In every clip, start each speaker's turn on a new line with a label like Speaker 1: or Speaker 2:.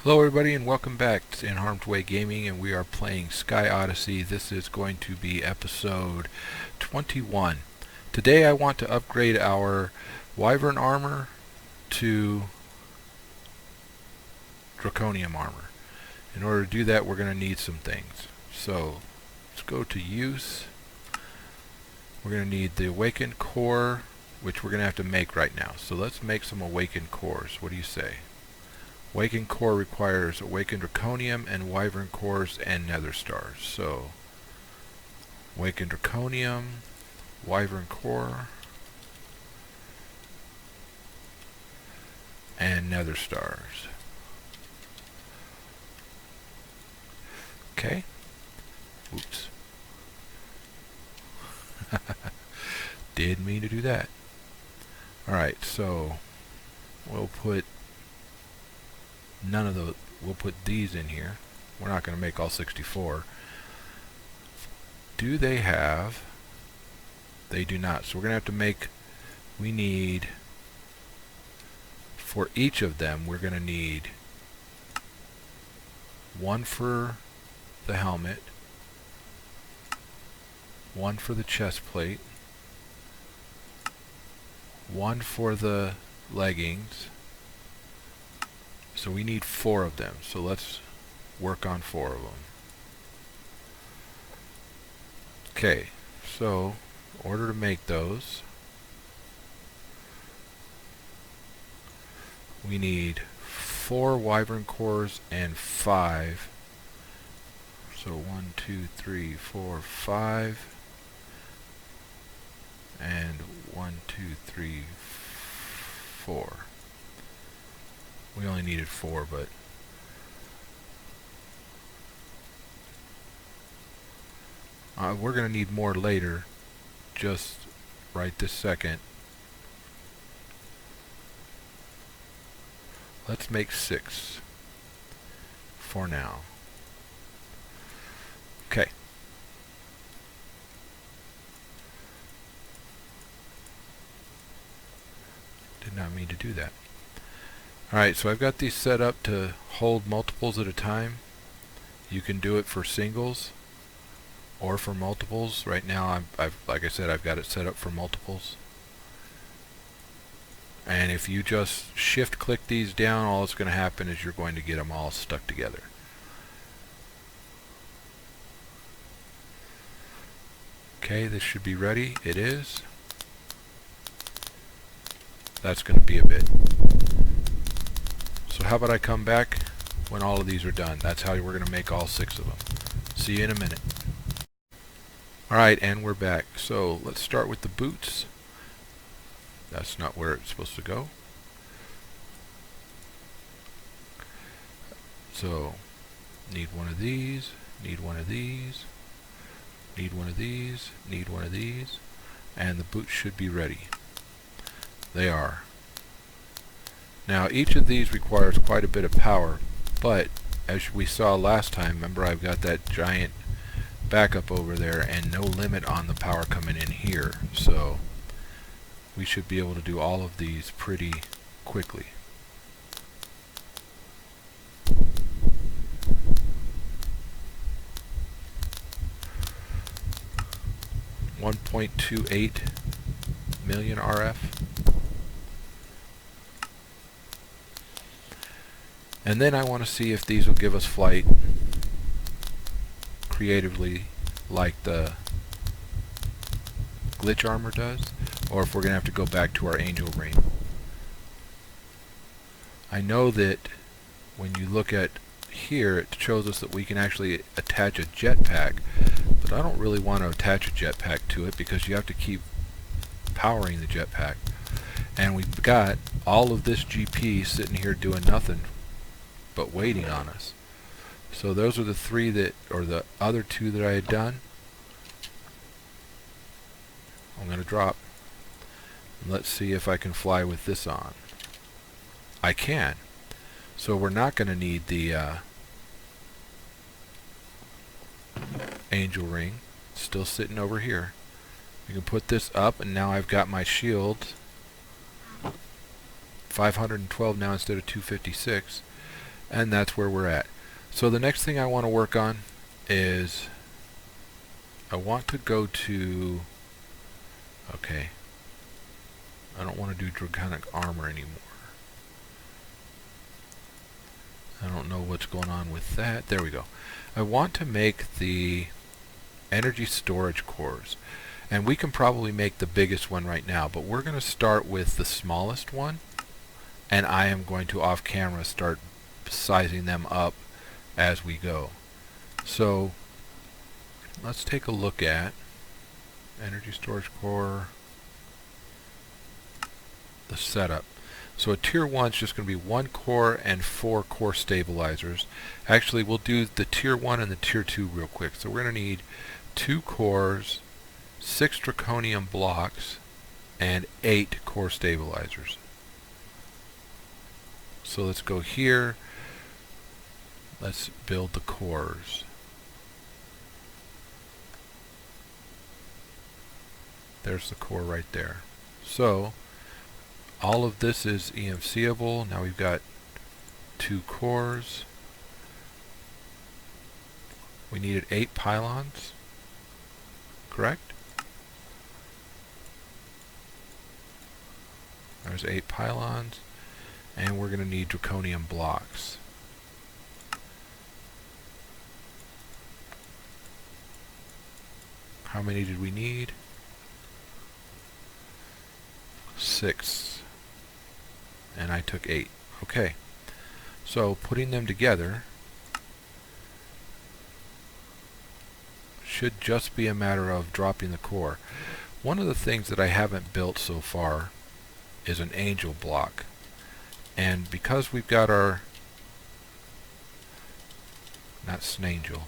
Speaker 1: Hello everybody and welcome back to NHarmzWay Gaming, and we are playing Sky Odyssey. This is going to be episode 21. Today I want to upgrade our Wyvern armor to Draconic armor. In order to do that, we're going to need some things. So let's go to use. We're going to need the awakened core, which we're going to have to make right now. So let's make some awakened cores. What do you say? Awakened core requires awakened draconium and wyvern cores and nether stars. So awakened draconium, wyvern core, and nether stars. Okay. Oops. Didn't mean to do that. Alright, so we'll put none of those. We'll put these in here. We're not going to make all 64. Do they have? They do not. So we're going to have to make, we need, for each of them, we're going to need one for the helmet, one for the chest plate, one for the leggings. So we need 4 of them. So let's work on 4 of them. Okay, so in order to make those, we need 4 wyvern cores and 5. So 1, 2, 3, 4, 5. And 1, 2, 3, 4. We only needed 4, but we're going to need more later, just right this second. Let's make 6 for now. Okay. Did not mean to do that. Alright, so I've got these set up to hold multiples at a time. You can do it for singles or for multiples. Right now, like I said, I've got it set up for multiples. And if you just shift click these down, all that's going to happen is you're going to get them all stuck together. Okay, this should be ready. It is. That's going to be a bit. So how about I come back when all of these are done? That's how we're going to make all 6 of them. See you in a minute. Alright, and we're back. So let's start with the boots. That's not where it's supposed to go. So, need one of these, need one of these, need one of these, need one of these, and the boots should be ready. They are. Now each of these requires quite a bit of power, but as we saw last time, remember I've got that giant backup over there and no limit on the power coming in here, so we should be able to do all of these pretty quickly. $1.28 million RF. And then I want to see if these will give us flight creatively like the glitch armor does, or if we're going to have to go back to our angel ring. I know that when you look at here, it shows us that we can actually attach a jetpack, but I don't really want to attach a jetpack to it because you have to keep powering the jetpack. And we've got all of this GP sitting here doing nothing but waiting on us. So those are the 3 that, or the other 2 that I had done. I'm going to drop. And let's see if I can fly with this on. I can. So we're not going to need the angel ring. It's still sitting over here. We can put this up, and now I've got my shield 512 now instead of 256. And that's where we're at. So the next thing I want to work on is I want to go to, okay, I don't want to do Draconic armor anymore. I don't know what's going on with that. There we go. I want to make the energy storage cores. And we can probably make the biggest one right now, but we're going to start with the smallest one. And I am going to off camera start sizing them up as we go. So let's take a look at energy storage core, the setup. So a tier 1 is just going to be 1 core and 4 core stabilizers. Actually, we'll do the tier 1 and the tier 2 real quick. So we're going to need 2 cores, 6 draconium blocks, and 8 core stabilizers. So let's go here. Let's build the cores. There's the core right there. So all of this is EMCable. Now we've got 2 cores. We needed 8 pylons, correct? There's 8 pylons, and we're going to need draconium blocks. How many did we need? 6. And I took 8. Okay. So putting them together should just be a matter of dropping the core. One of the things that I haven't built so far is an angel block. And because we've got our, not snangel,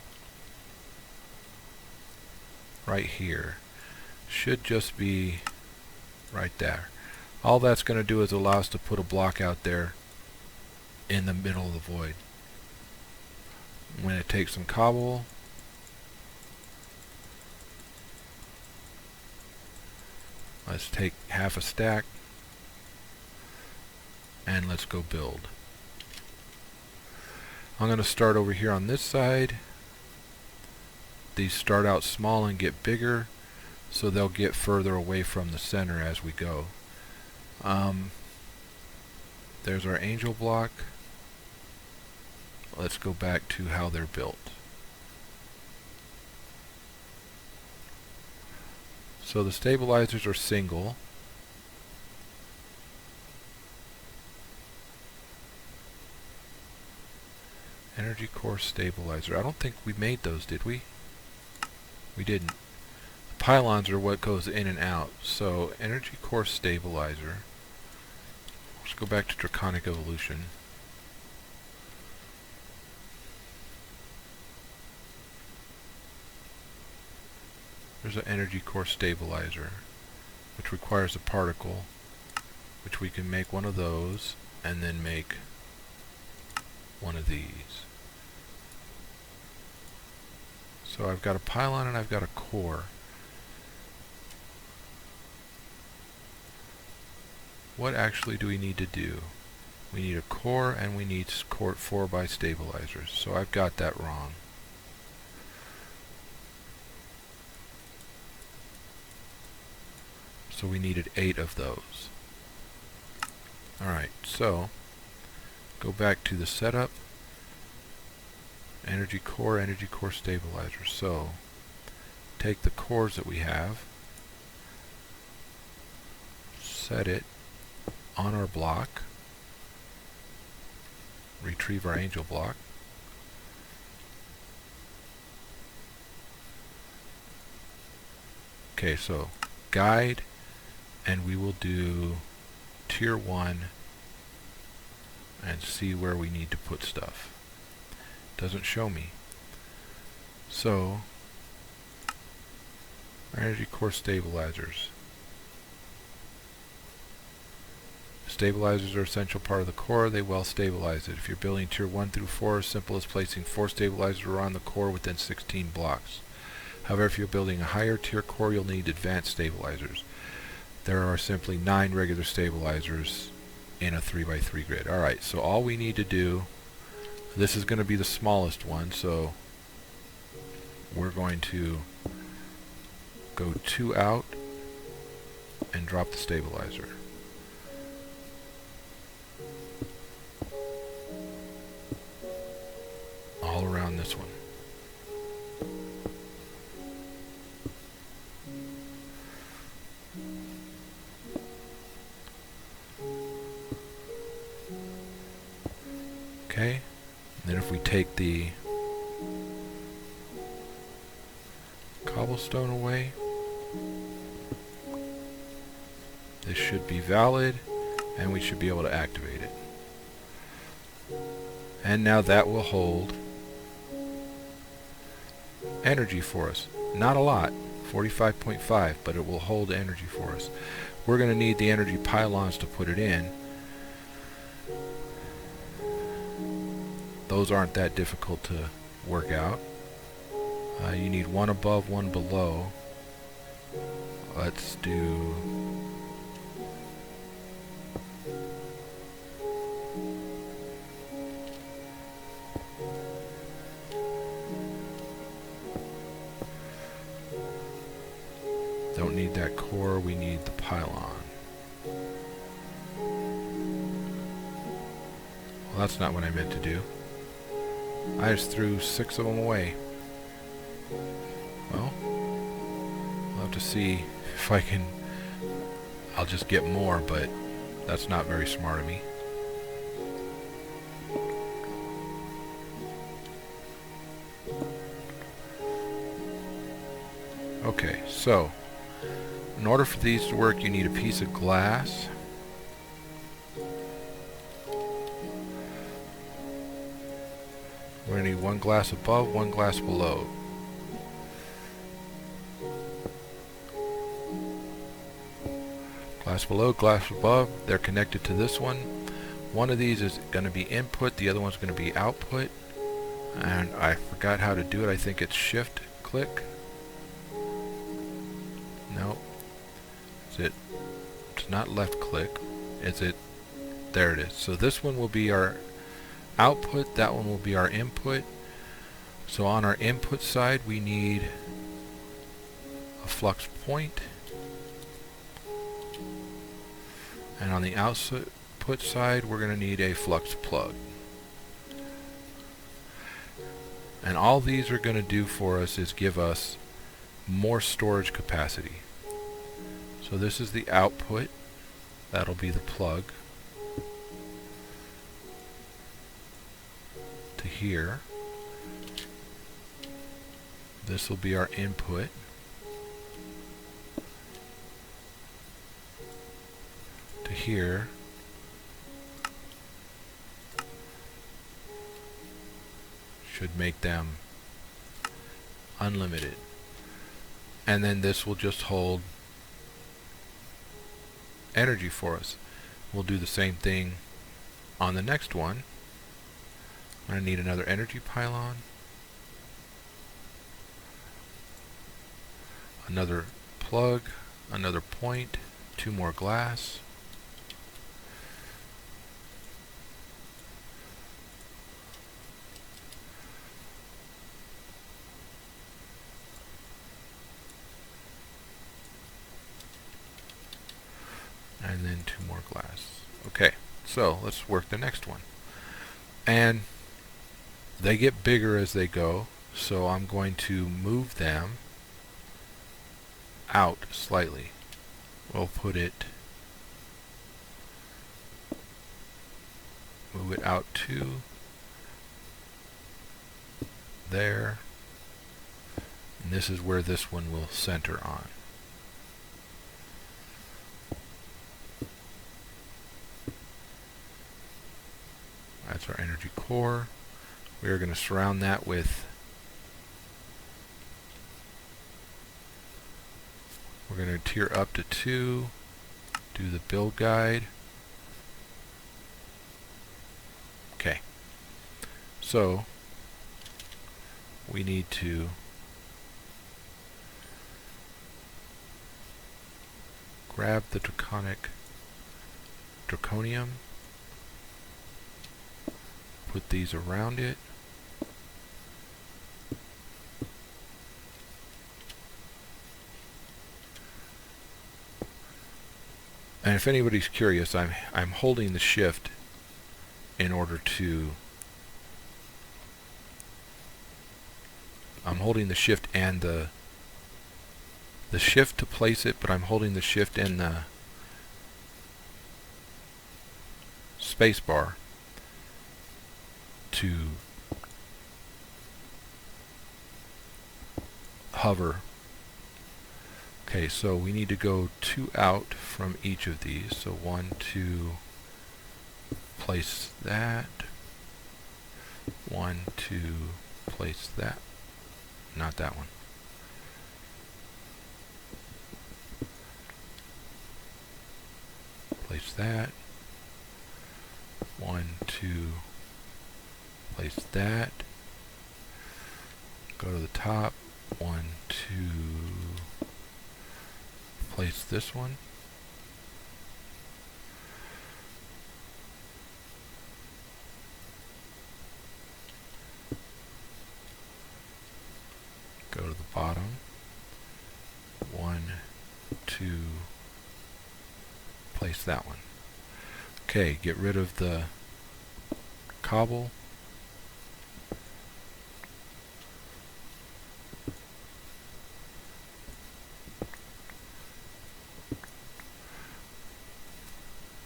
Speaker 1: right here, should just be right there. All that's going to do is allow us to put a block out there in the middle of the void. I'm going to take some cobble, let's take half a stack, and let's go build. I'm going to start over here on this side. These start out small and get bigger, so they'll get further away from the center as we go. There's our angel block. Let's go back to how they're built. So the stabilizers are single. Energy core stabilizer. I don't think we made those, did we? We didn't. The pylons are what goes in and out. So energy core stabilizer. Let's go back to Draconic Evolution. There's an energy core stabilizer, which requires a particle, which we can make one of those, and then make one of these. So I've got a pylon and I've got a core. What actually do we need to do? We need a core and we need 4 by stabilizers. So I've got that wrong. So we needed 8 of those. Alright, so go back to the setup. Energy core stabilizer. So take the cores that we have, set it on our block, retrieve our angel block, okay, so guide, and we will do tier 1 and see where we need to put stuff. Doesn't show me. So energy core stabilizers. Stabilizers are an essential part of the core. They well stabilize it. If you're building tier 1 through 4, as simple as placing 4 stabilizers around the core within 16 blocks. However, if you're building a higher tier core, you'll need advanced stabilizers. There are simply 9 regular stabilizers in a 3x3 grid. Alright, so all we need to do This is going to be the smallest one, so we're going to go 2 out and drop the stabilizer. All around this one. Okay, and then if we take the cobblestone away, this should be valid, and we should be able to activate it. And now that will hold energy for us. Not a lot, 45.5, but it will hold energy for us. We're going to need the energy pylons to put it in. Those aren't that difficult to work out. You need one above, one below. Let's do... Don't need that core, we need the pylon. Well, that's not what I meant to do. I just threw 6 of them away. Well, I'll have to see if I can... I'll just get more, but that's not very smart of me. Okay, so in order for these to work, you need a piece of glass. We're going to need 1 glass above, 1 glass below. Glass below, glass above, they're connected to this one. One of these is going to be input, the other one's going to be output. And I forgot how to do it. I think it's shift click. No. It's not left click. There it is. So this one will be our output, that one will be our input. So on our input side we need a flux point, and on the output side we're going to need a flux plug. And all these are going to do for us is give us more storage capacity. So this is the output, that'll be the plug to here. This will be our input. To here. Should make them unlimited. And then this will just hold energy for us. We'll do the same thing on the next one. I'm going to need another energy pylon, another plug, another point, 2 more glass. And then 2 more glass. Okay, so let's work the next one. And they get bigger as they go, so I'm going to move them out slightly. We'll move it out to there, and this is where this one will center on. That's our energy core. We are going to surround that with, we're going to tier up to 2, do the build guide. Okay, so we need to grab the draconium, put these around it. And if anybody's curious, I'm holding the shift in order to... I'm holding the shift and the shift to place it, but I'm holding the shift and the space bar to hover. Okay, so we need to go 2 out from each of these. So 1, 2, place that. 1, 2, place that. Not that one. Place that. 1, 2, place that. Go to the top. 1, 2, place this one. Go to the bottom. 1, 2, place that one. Okay, get rid of the cobble.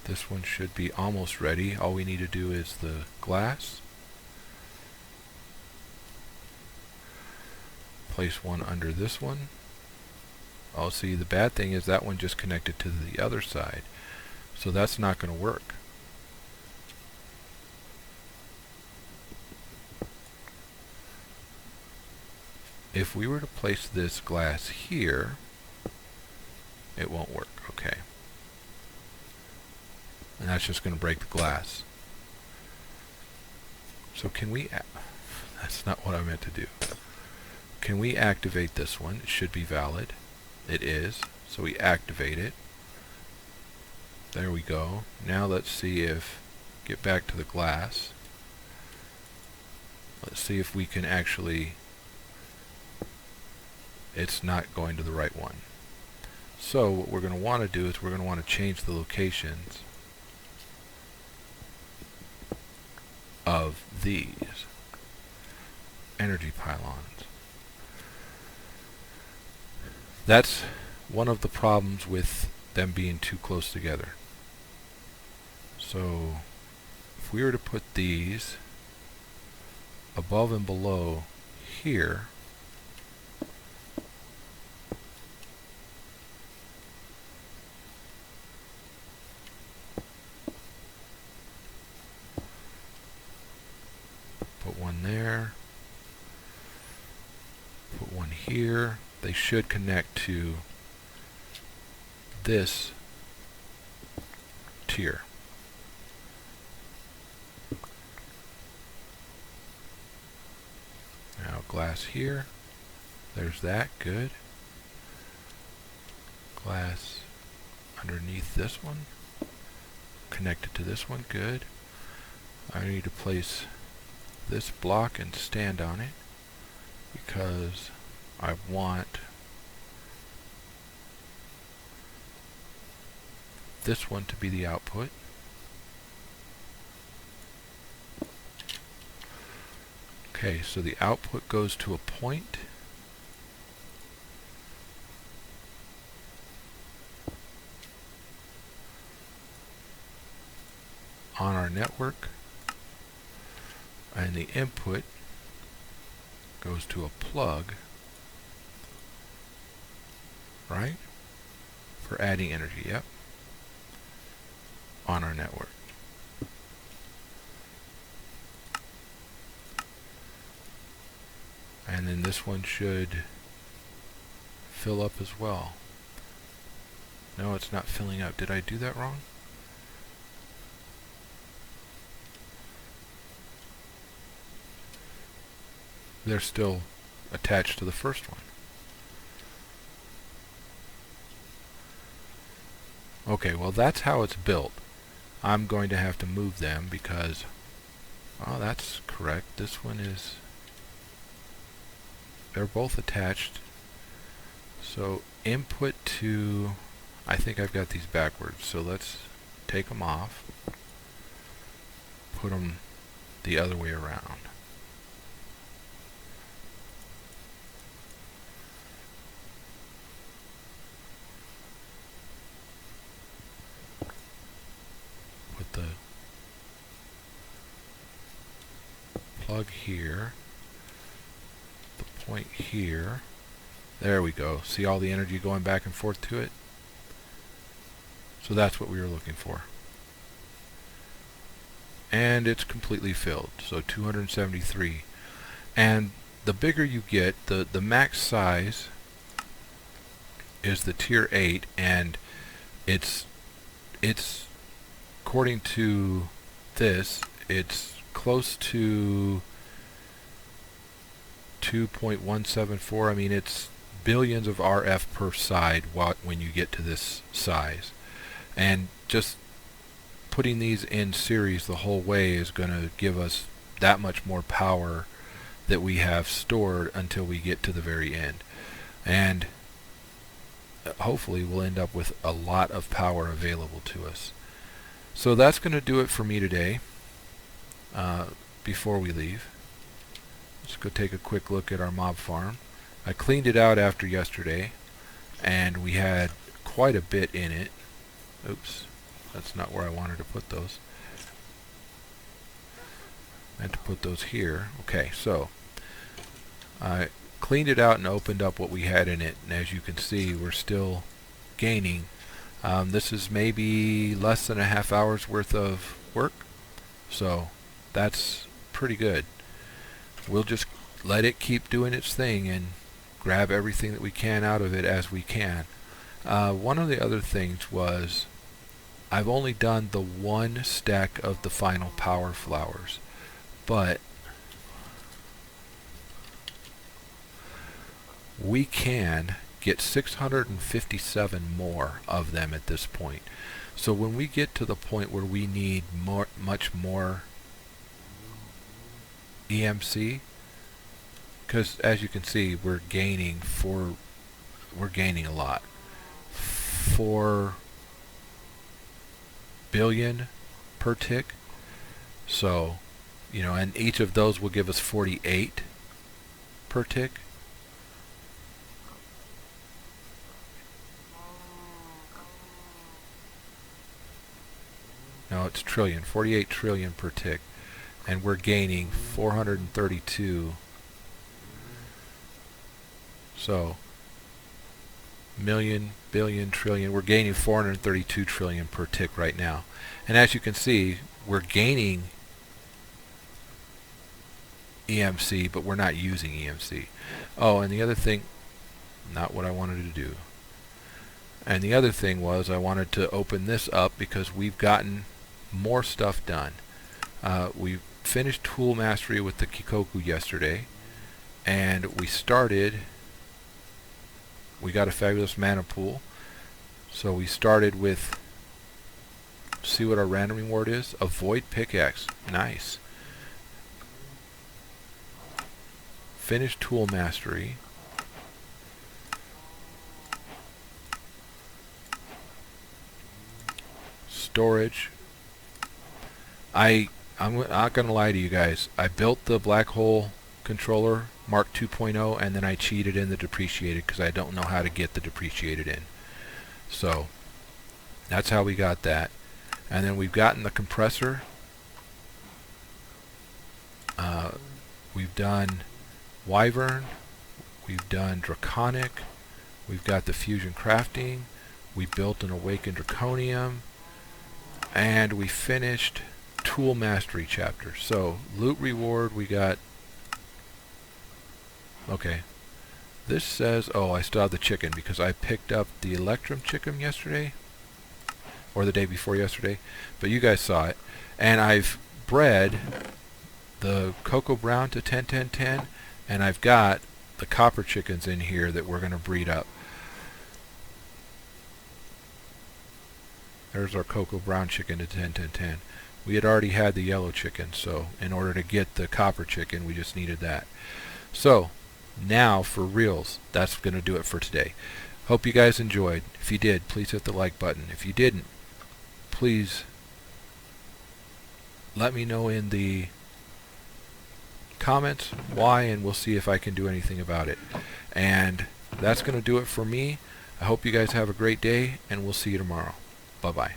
Speaker 1: This one should be almost ready. All we need to do is the glass. Place one under this one. Oh, see, the bad thing is that one just connected to the other side. So that's not going to work. If we were to place this glass here, it won't work. Okay. And that's just going to break the glass. So can we... That's not what I meant to do. Can we activate this one? It should be valid. It is. So we activate it. There we go. Now let's see if... Get back to the glass. Let's see if we can actually... It's not going to the right one. So what we're going to want to do is we're going to want to change the locations of these energy pylons. That's one of the problems with them being too close together. So if we were to put these above and below here, put one there, put one here, they should connect to this tier. Now glass here, there's that, good. Glass underneath this one, connected to this one, good. I need to place this block and stand on it because I want this one to be the output. Okay, so the output goes to a point. On our network. And the input goes to a plug, right? For adding energy, yep. On our network. And then this one should fill up as well. No, it's not filling up. Did I do that wrong? They're still attached to the first one. Okay, well that's how it's built. I'm going to have to move them because Oh, that's correct. This one is... They're both attached. So input to... I think I've got these backwards. So let's take them off. Put them the other way around. Put the plug here. The point here. There we go. See all the energy going back and forth to it? So that's what we were looking for. And it's completely filled. So 273. And the bigger you get, the max size is the tier 8, and it's according to this, it's close to 2.174. I mean, it's billions of RF per side when you get to this size. And just putting these in series the whole way is going to give us that much more power that we have stored until we get to the very end. And hopefully we'll end up with a lot of power available to us. So that's going to do it for me today. Before we leave, let's go take a quick look at our mob farm. I cleaned it out after yesterday, and we had quite a bit in it. Oops, that's not where I wanted to put those. I meant to put those here. Okay, so I cleaned it out and opened up what we had in it, and as you can see, we're still gaining. This is maybe less than a half hour's worth of work, so that's pretty good. We'll just let it keep doing its thing and grab everything that we can out of it as we can. One of the other things was I've only done the one stack of the final power flowers, but we can get 657 more of them at this point. So when we get to the point where we need much more EMC, because as you can see, we're gaining a lot. 4 billion per tick. So, you know, and each of those will give us 48 per tick. No, it's trillion. 48 trillion per tick. And we're gaining 432. So, million, billion, trillion. We're gaining 432 trillion per tick right now. And as you can see, we're gaining EMC, but we're not using EMC. Oh, and the other thing, not what I wanted to do. And the other thing was I wanted to open this up because we've gotten more stuff done. We finished Tool Mastery with the Kikoku yesterday, and we got a fabulous mana pool. So we started with, see what our random reward is? A Void Pickaxe. Nice. Finished Tool Mastery. Storage. I'm not going to lie to you guys. I built the Black Hole controller Mark 2.0 and then I cheated in the depreciated because I don't know how to get the depreciated in. So that's how we got that. And then we've gotten the compressor. We've done Wyvern. We've done Draconic. We've got the Fusion Crafting. We built an Awakened Draconium. And we finished Tool Mastery chapter. So loot reward we got. Okay. This says, oh, I still have the chicken because I picked up the Electrum chicken yesterday. Or the day before yesterday. But you guys saw it. And I've bred the Cocoa Brown to 10-10-10. And I've got the copper chickens in here that we're going to breed up. There's our Cocoa Brown chicken to 10-10-10. We had already had the yellow chicken, so in order to get the copper chicken, we just needed that. So now for reals, that's going to do it for today. Hope you guys enjoyed. If you did, please hit the like button. If you didn't, please let me know in the comments why, and we'll see if I can do anything about it. And that's going to do it for me. I hope you guys have a great day, and we'll see you tomorrow. Bye-bye.